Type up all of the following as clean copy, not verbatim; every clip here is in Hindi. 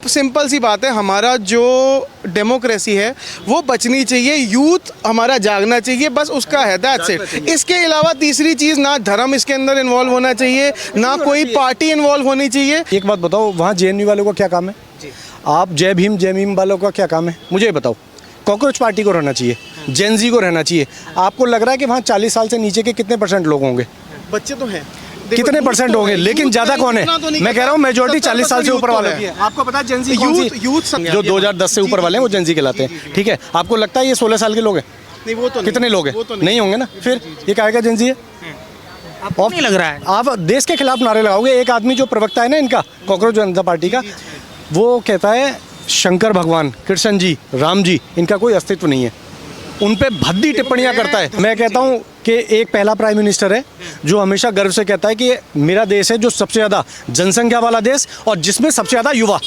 सिंपल सी बात है, हमारा जो डेमोक्रेसी है वो बचनी चाहिए, यूथ हमारा जागना चाहिए, बस उसका है, दैट्स इट। इसके अलावा तीसरी चीज़, ना धर्म इसके अंदर इन्वॉल्व होना चाहिए, ना कोई पार्टी इन्वॉल्व होनी चाहिए। एक बात बताओ, वहाँ जेएनयू वालों का क्या काम है? आप जय भीम वालों का क्या काम है मुझे ये बताओ। कॉकरोच पार्टी को रहना चाहिए, जेनजी को रहना चाहिए। आपको लग रहा है कि वहाँ 40 साल से नीचे के कितने % लोग होंगे? बच्चे तो हैं, कितने % होंगे, लेकिन ज्यादा कौन है? मैं कह रहा हूँ मेजोरिटी 40 साल से ऊपर वाले हैं। आपको पता है जेनजी कौन सी? जो 2010 से ऊपर वाले हैं वो जेनजी कहलाते हैं, ठीक है। आपको लगता है ये 16 साल के लोग हैं? नहीं, वो तो कितने लोग हैं? नहीं होंगे ना, फिर ये क्या का जेनजी है? आपको नहीं लग रहा है? आप देश के खिलाफ नारे लगाओगे। एक आदमी जो प्रवक्ता है ना इनका, कॉकरोच जनता पार्टी का, वो कहता है शंकर भगवान, कृष्ण जी, राम जी, इनका कोई अस्तित्व नहीं है। उन पे भद्दी टिप्पणियां करता है। मैं कहता हूं कि एक पहला प्राइम मिनिस्टर है जो हमेशा गर्व से कहता है कि मेरा देश है जो सबसे ज़्यादा जनसंख्या वाला देश और जिसमें सबसे ज़्यादा युवा।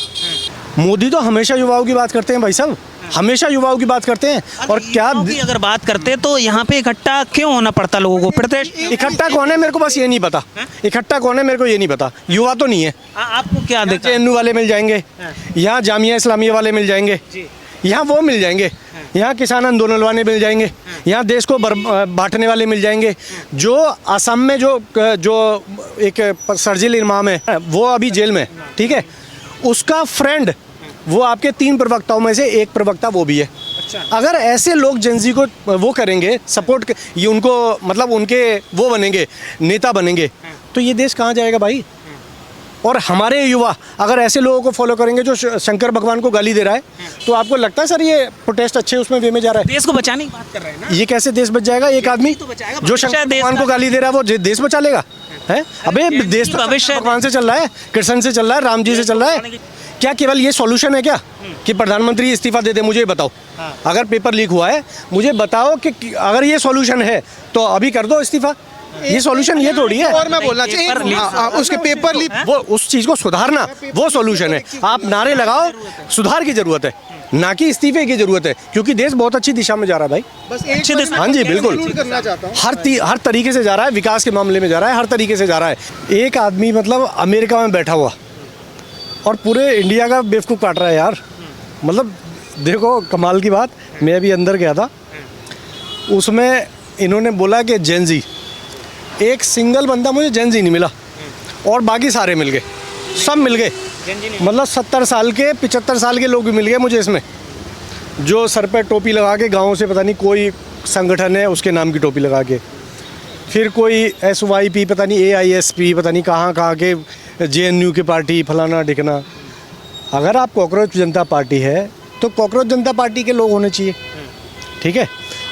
मोदी तो हमेशा युवाओं की बात करते हैं भाई साहब, हमेशा युवाओं की बात करते हैं। और क्या अगर बात करते तो यहाँ पे इकट्ठा क्यों होना पड़ता लोगों को? प्रदेश इकट्ठा कौन है मेरे को बस ये नहीं पता, इकट्ठा कौन है मेरे को ये नहीं पता। युवा तो नहीं है। आपको क्या दिखता है? जेएनयू वाले मिल जाएंगे, यहाँ जामिया इस्लामिया वाले मिल जाएंगे, यहाँ वो मिल जाएंगे, यहाँ किसान आंदोलन वाले मिल जाएंगे, यहाँ देश को बांटने वाले मिल जाएंगे। जो असम में जो एक शर्जील इमाम है वो अभी जेल में, ठीक है, उसका फ्रेंड वो आपके 3 प्रवक्ताओं में से एक प्रवक्ता वो भी है। अगर ऐसे लोग जेनजी को वो करेंगे सपोर्ट, ये उनको मतलब उनके वो बनेंगे, नेता बनेंगे, तो ये देश कहाँ जाएगा भाई? और हमारे युवा अगर ऐसे लोगों को फॉलो करेंगे जो शंकर भगवान को गाली दे रहा है, तो आपको लगता है सर ये प्रोटेस्ट अच्छे उसमें वे में जा रहा है? देश को बचाने की बात कर रहे हैं ना। ये कैसे देश बच जाएगा? एक आदमी जो शंकर भगवान को गाली दे रहा है वो देश बचा लेगा? है अबे देश तो भविष्य भगवान से चल रहा है, कृष्ण से चल रहा है, राम जी से चल रहा है। क्या केवल ये सॉल्यूशन है क्या कि प्रधानमंत्री इस्तीफा दे दे? मुझे बताओ, अगर पेपर लीक हुआ है मुझे बताओ कि अगर ये सॉल्यूशन है तो अभी कर दो इस्तीफा। ये सॉल्यूशन ये थोड़ी है। और मैं बोलना चाहिए उसके पेपर लीक, वो उस चीज को सुधारना वो सॉल्यूशन है। आप नारे लगाओ, सुधार की जरूरत है, ना कि इस्तीफे की जरूरत है, क्योंकि देश बहुत अच्छी दिशा में जा रहा है भाई। बस अच्छी दिशा। हाँ जी बिल्कुल, करना चाहता हूँ। हर तरीके से जा रहा है, विकास के मामले में जा रहा है, हर तरीके से जा रहा है। एक आदमी मतलब अमेरिका में बैठा हुआ और पूरे इंडिया का बेवकूफ़ काट रहा है यार। मतलब देखो कमाल की बात, मैं अभी अंदर गया था, उसमें इन्होंने बोला कि जेनजी, एक सिंगल बंदा मुझे जेनजी नहीं मिला और बाकी सारे मिल गए, सब मिल गए। मतलब 70 साल के 75 साल के लोग भी मिल गए मुझे इसमें, जो सर पे टोपी लगा के गाँव से पता नहीं कोई संगठन है उसके नाम की टोपी लगा के, फिर कोई SYP पता नहीं AISP पता नहीं कहाँ के JNU की पार्टी फलाना ढिकना। अगर आप कॉकरोच जनता पार्टी है तो कॉकरोच जनता पार्टी के लोग होने चाहिए, ठीक है।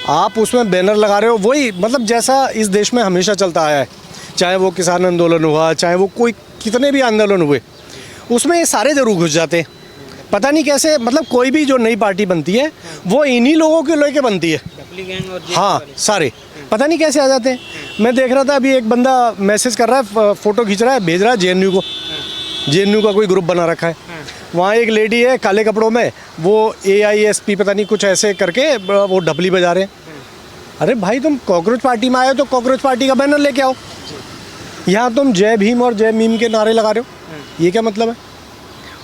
आप उसमें बैनर लगा रहे हो, वही मतलब जैसा इस देश में हमेशा चलता आया है, चाहे वो किसान आंदोलन हुआ, चाहे वो कोई कितने भी आंदोलन हुए, उसमें ये सारे जरूर घुस जाते हैं। पता नहीं कैसे, मतलब कोई भी जो नई पार्टी बनती है वो इन्हीं लोगों के लेके बनती है। हाँ सारे पता नहीं कैसे आ जाते हैं। मैं देख रहा था अभी एक बंदा मैसेज कर रहा है, फ़ोटो खींच रहा है, भेज रहा है JNU को, JNU का कोई ग्रुप बना रखा है। वहाँ एक लेडी है काले कपड़ों में, वो AISP पता नहीं कुछ ऐसे करके वो ढपली बजा रहे हैं। अरे भाई तुम कॉकरोच पार्टी में आए हो तो कॉकरोच पार्टी का बैनर लेके आओ। यहाँ तुम जय भीम और जय मीम के नारे लगा रहे हो, ये क्या मतलब है?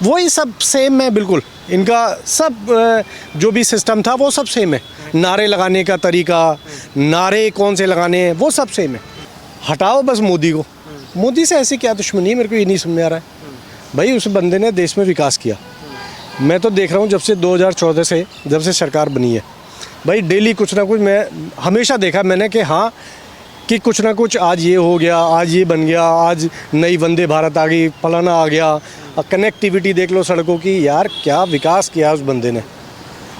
वही सब सेम है बिल्कुल, इनका सब जो भी सिस्टम था वो सब सेम है। नारे लगाने का तरीका, नारे कौन से लगाने हैं वो सब सेम है। हटाओ बस मोदी को। मोदी से ऐसी क्या दुश्मनी है, मेरे को ये नहीं समझ में आ रहा है भाई। उस बंदे ने देश में विकास किया। मैं तो देख रहा हूँ जब से 2014 से जब से सरकार बनी है भाई, डेली कुछ ना कुछ मैं हमेशा देखा मैंने कि हाँ कि कुछ ना कुछ आज ये हो गया, आज ये बन गया, आज नई वंदे भारत आ गई, फलाना आ गया, कनेक्टिविटी देख लो सड़कों की। यार क्या विकास किया उस बंदे ने।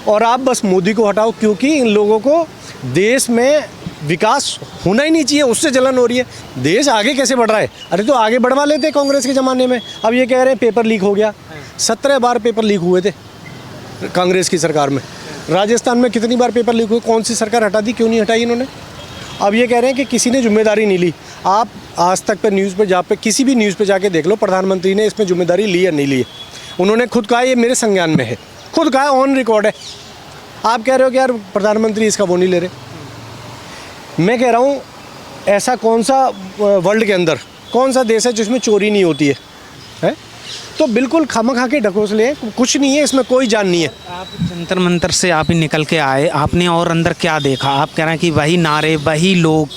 और आप बस मोदी को हटाओ, क्योंकि इन लोगों को देश में विकास होना ही नहीं चाहिए, उससे जलन हो रही है। देश आगे कैसे बढ़ रहा है? अरे तो आगे बढ़वा लेते कांग्रेस के ज़माने में। अब ये कह रहे हैं पेपर लीक हो गया, 17 बार पेपर लीक हुए थे कांग्रेस की सरकार में। राजस्थान में कितनी बार पेपर लीक हुए, कौन सी सरकार हटा दी, क्यों नहीं हटाई इन्होंने? अब ये कह रहे हैं कि किसी ने जिम्मेदारी नहीं ली। आप आज तक पर न्यूज़ पे किसी भी न्यूज़ पे जाके देख लो, प्रधानमंत्री ने इसमें जिम्मेदारी ली या नहीं ली है। उन्होंने खुद कहा ये मेरे संज्ञान में है, खुद कहा, ऑन रिकॉर्ड है। आप कह रहे हो कि यार प्रधानमंत्री इसका वो नहीं ले रहे। मैं कह रहा हूँ ऐसा कौन सा वर्ल्ड के अंदर कौन सा देश है जिसमें चोरी नहीं होती है? तो बिल्कुल खामखा के ढकोसले हैं, कुछ नहीं है इसमें, कोई जान नहीं है। आप जंतर मंतर से आप ही निकल के आए, आपने और अंदर क्या देखा? आप कह रहे हैं कि वही नारे, वही लोग,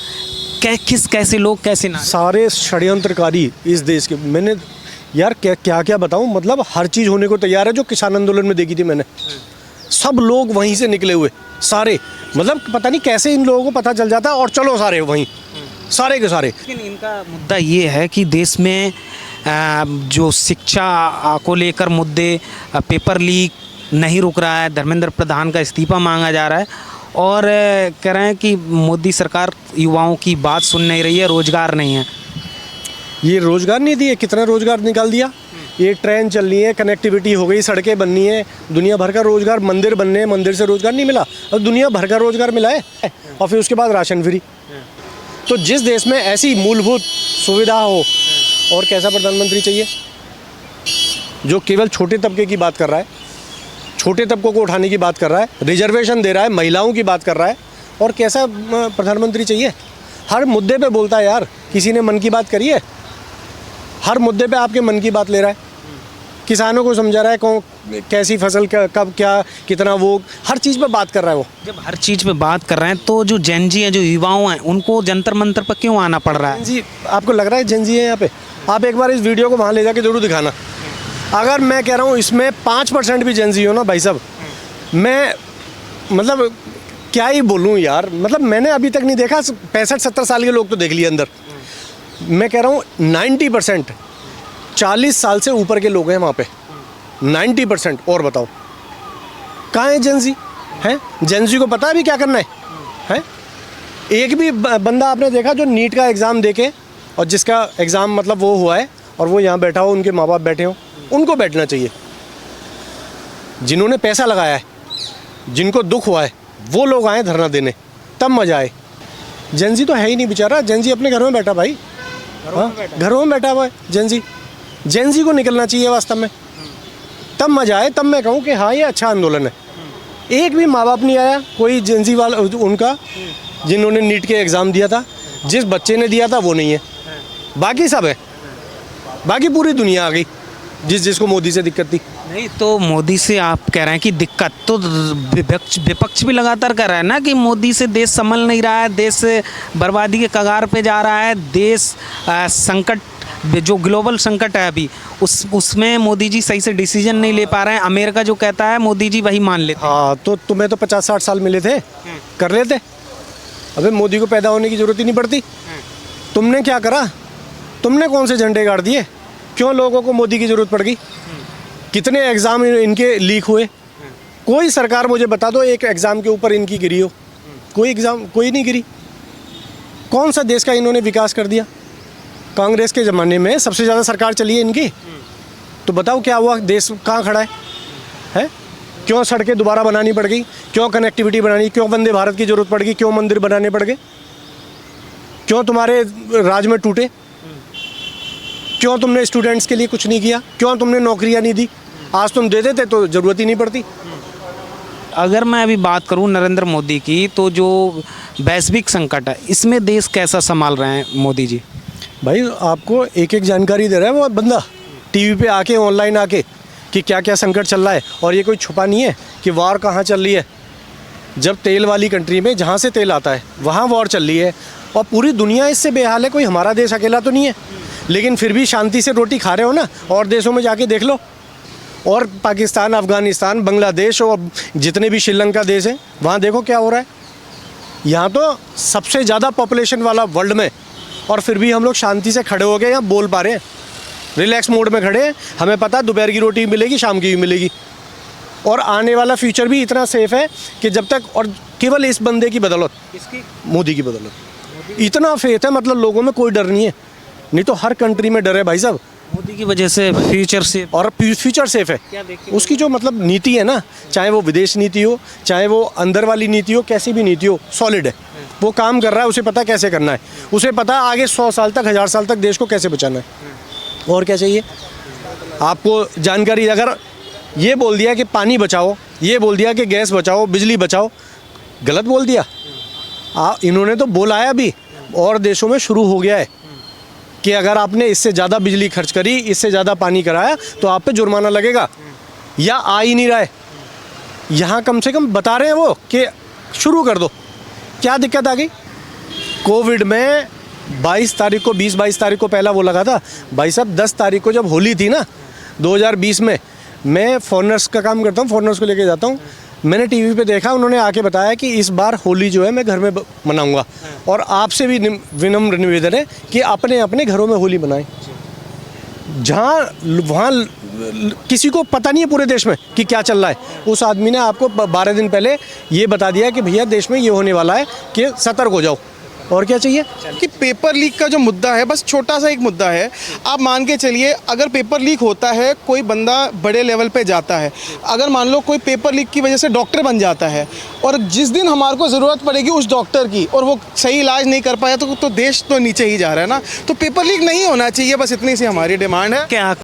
कैसे लोग, कैसे नारे? सारे षड्यंत्रकारी इस देश के, मैंने यार क्या क्या बताऊं, मतलब हर चीज़ होने को तैयार है जो किसान आंदोलन में देखी थी मैंने। सब लोग वहीं से निकले हुए सारे, मतलब पता नहीं कैसे इन लोगों को पता चल जाता है, और चलो सारे वहीं, सारे के सारे। लेकिन इनका मुद्दा ये है कि देश में जो शिक्षा को लेकर मुद्दे, पेपर लीक नहीं रुक रहा है, धर्मेंद्र प्रधान का इस्तीफा मांगा जा रहा है, और कह रहे हैं कि मोदी सरकार युवाओं की बात सुन नहीं रही है, रोजगार नहीं है। ये रोजगार नहीं दिए, कितना रोजगार निकाल दिया। ये ट्रेन चलनी है, कनेक्टिविटी हो गई, सड़कें बननी है, दुनिया भर का रोजगार, मंदिर बनने हैं, मंदिर से रोजगार नहीं मिला, अब दुनिया भर का रोजगार मिला है, और फिर उसके बाद राशन फ्री। तो जिस देश में ऐसी मूलभूत सुविधा हो, और कैसा प्रधानमंत्री चाहिए जो केवल छोटे तबके की बात कर रहा है, छोटे तबकों को उठाने की बात कर रहा है, रिजर्वेशन दे रहा है, महिलाओं की बात कर रहा है, और कैसा प्रधानमंत्री चाहिए? हर मुद्दे पे बोलता है यार, किसी ने मन की बात करी है? हर मुद्दे पे आपके मन की बात ले रहा है, किसानों को समझा रहा है कौन कैसी फसल कब क्या कितना, वो हर चीज़ पे बात कर रहा है वो। जब हर चीज़ पे बात कर रहे हैं तो जो जेनजी हैं, जो युवाओं हैं, उनको जंतर मंतर पर क्यों आना पड़ रहा है? जी, आपको लग रहा है जेनजी है यहाँ पे? आप एक बार इस वीडियो को वहाँ ले जाके जरूर दिखाना। अगर मैं कह रहा हूँ इसमें 5% भी जेनजी हो ना भाई साहब, मैं मतलब क्या ही बोलूँ यार, मतलब मैंने अभी तक नहीं देखा, 65-70 साल के लोग तो देख लिए अंदर। मैं कह रहा हूँ 90% 40 साल से ऊपर के लोग हैं वहाँ पे, 90%। और बताओ कहाँ है जेनजी? हैं जेनजी को पता है अभी क्या करना है? एक भी बंदा आपने देखा जो नीट का एग्ज़ाम देके, और जिसका एग्ज़ाम मतलब वो हुआ है, और वो यहाँ बैठा हो, उनके माँ बाप बैठे हो, उनको बैठना चाहिए। जिन्होंने पैसा लगाया है, जिनको दुख हुआ है, वो लोग आए धरना देने, तब मज़ा आए। जेनजी तो है ही नहीं बेचारा, जेनजी अपने घर में बैठा भाई, घरों में बैठा हुआ है जेनजी। जेनजी को निकलना चाहिए वास्तव में, तब मज़ा आए, तब मैं कहूँ कि हाँ ये अच्छा आंदोलन है। एक भी माँ बाप नहीं आया, कोई जेनजी वाला उनका जिन्होंने नीट के एग्ज़ाम दिया था, जिस बच्चे ने दिया था वो नहीं है, बाकी सब है, बाकी पूरी दुनिया आ गई जिसको मोदी से दिक्कत थी। नहीं तो मोदी से आप कह रहे हैं कि दिक्कत तो विपक्ष भी लगातार कर रहा है ना कि मोदी से देश संभल नहीं रहा है, देश बर्बादी के कगार पे जा रहा है, देश संकट, जो ग्लोबल संकट है अभी उसमें मोदी जी सही से डिसीजन नहीं ले पा रहे हैं। अमेरिका जो कहता है मोदी जी वही मान लेते हैं। हाँ, तो तुम्हें तो 50-60 साल मिले थे, कर लेते। अबे मोदी को पैदा होने की ज़रूरत ही नहीं पड़ती। तुमने क्या करा? तुमने कौन से झंडे गाड़ दिए? क्यों लोगों को मोदी की ज़रूरत पड़ गई? कितने एग्ज़ाम इनके लीक हुए? कोई सरकार मुझे बता दो एक एग्ज़ाम के ऊपर इनकी गिरी हो? कोई एग्ज़ाम कोई नहीं गिरी। कौन सा देश का इन्होंने विकास कर दिया? कांग्रेस के ज़माने में सबसे ज़्यादा सरकार चली है इनकी, तो बताओ क्या हुआ? देश कहाँ खड़ा है? क्यों सड़कें दोबारा बनानी पड़ गई? क्यों कनेक्टिविटी बनानी? क्यों वंदे भारत की ज़रूरत पड़ गई? क्यों मंदिर बनाने पड़ गए? क्यों तुम्हारे राज में टूटे? क्यों तुमने स्टूडेंट्स के लिए कुछ नहीं किया? क्यों तुमने नौकरियां नहीं दी? आज तुम दे देते तो ज़रूरत ही नहीं पड़ती। अगर मैं अभी बात करूं नरेंद्र मोदी की, तो जो वैश्विक संकट है इसमें देश कैसा संभाल रहे हैं मोदी जी? भाई आपको एक एक जानकारी दे रहा है वो बंदा, टीवी पे आके, ऑनलाइन आके, कि क्या क्या संकट चल रहा है। और ये कोई छुपा नहीं है कि वॉर कहाँ चल रही है। जब तेल वाली कंट्री में, जहाँ से तेल आता है, वहाँ वॉर चल रही है, और पूरी दुनिया इससे बेहाल है। कोई हमारा देश अकेला तो नहीं है, लेकिन फिर भी शांति से रोटी खा रहे हो ना। और देशों में जाके देख लो, और पाकिस्तान, अफ़गानिस्तान, बांग्लादेश और जितने भी श्रीलंका देश हैं, वहाँ देखो क्या हो रहा है। यहाँ तो सबसे ज़्यादा पॉपुलेशन वाला वर्ल्ड में, और फिर भी हम लोग शांति से खड़े हो गए, यहाँ बोल पा रहे हैं, रिलैक्स मोड में खड़े हैं। हमें पता दोपहर की रोटी मिलेगी, शाम की भी मिलेगी, और आने वाला फ्यूचर भी इतना सेफ है कि जब तक, और केवल इस बंदे की बदौलत, मोदी की बदौलत, इतना फेथ है, मतलब लोगों में कोई डर नहीं है। नहीं तो हर कंट्री में डर है भाई साहब। मोदी की वजह से फ्यूचर से, और फ्यूचर सेफ है। उसकी जो मतलब नीति है ना, चाहे वो विदेश नीति हो, चाहे वो अंदर वाली नीति हो, कैसी भी नीति हो, सॉलिड है। वो काम कर रहा है, उसे पता कैसे करना है, उसे पता है आगे 100 साल तक, 1000 साल तक देश को कैसे बचाना है। और क्या चाहिए आपको जानकारी? अगर ये बोल दिया कि पानी बचाओ, ये बोल दिया कि गैस बचाओ, बिजली बचाओ, गलत बोल दिया। इन्होंने तो बोला है अभी, और देशों में शुरू हो गया है। कि अगर आपने इससे ज़्यादा बिजली खर्च करी, इससे ज़्यादा पानी कराया तो आप पे जुर्माना लगेगा, या आ ही नहीं रहा है। यहाँ कम से कम बता रहे हैं वो कि शुरू कर दो। क्या दिक्कत आ गई? कोविड में 22 तारीख को 20-22 तारीख को पहला वो लगा था। भाई साहब 10 तारीख को जब होली थी ना 2020 में, मैं फॉरेनर्स का काम करता हूँ, फॉरेनर्स को लेके जाता हूँ, मैंने टीवी पे देखा, उन्होंने आके बताया कि इस बार होली जो है मैं घर में मनाऊंगा, और आपसे भी विनम्र निवेदन है कि अपने अपने घरों में होली मनाएं। जहाँ वहाँ किसी को पता नहीं है पूरे देश में कि क्या चल रहा है, उस आदमी ने आपको 12 दिन पहले ये बता दिया कि भैया देश में ये होने वाला है कि सतर्क हो जाओ। और क्या चाहिए? कि पेपर लीक का जो मुद्दा है, बस छोटा सा एक मुद्दा है। आप मान के चलिए, अगर पेपर लीक होता है, कोई बंदा बड़े लेवल पे जाता है, अगर मान लो कोई पेपर लीक की वजह से डॉक्टर बन जाता है, और जिस दिन हमारे को ज़रूरत पड़ेगी उस डॉक्टर की और वो सही इलाज नहीं कर पाया तो देश तो नीचे ही जा रहा है ना। तो पेपर लीक नहीं होना चाहिए, बस इतनी सी हमारी डिमांड है। क्या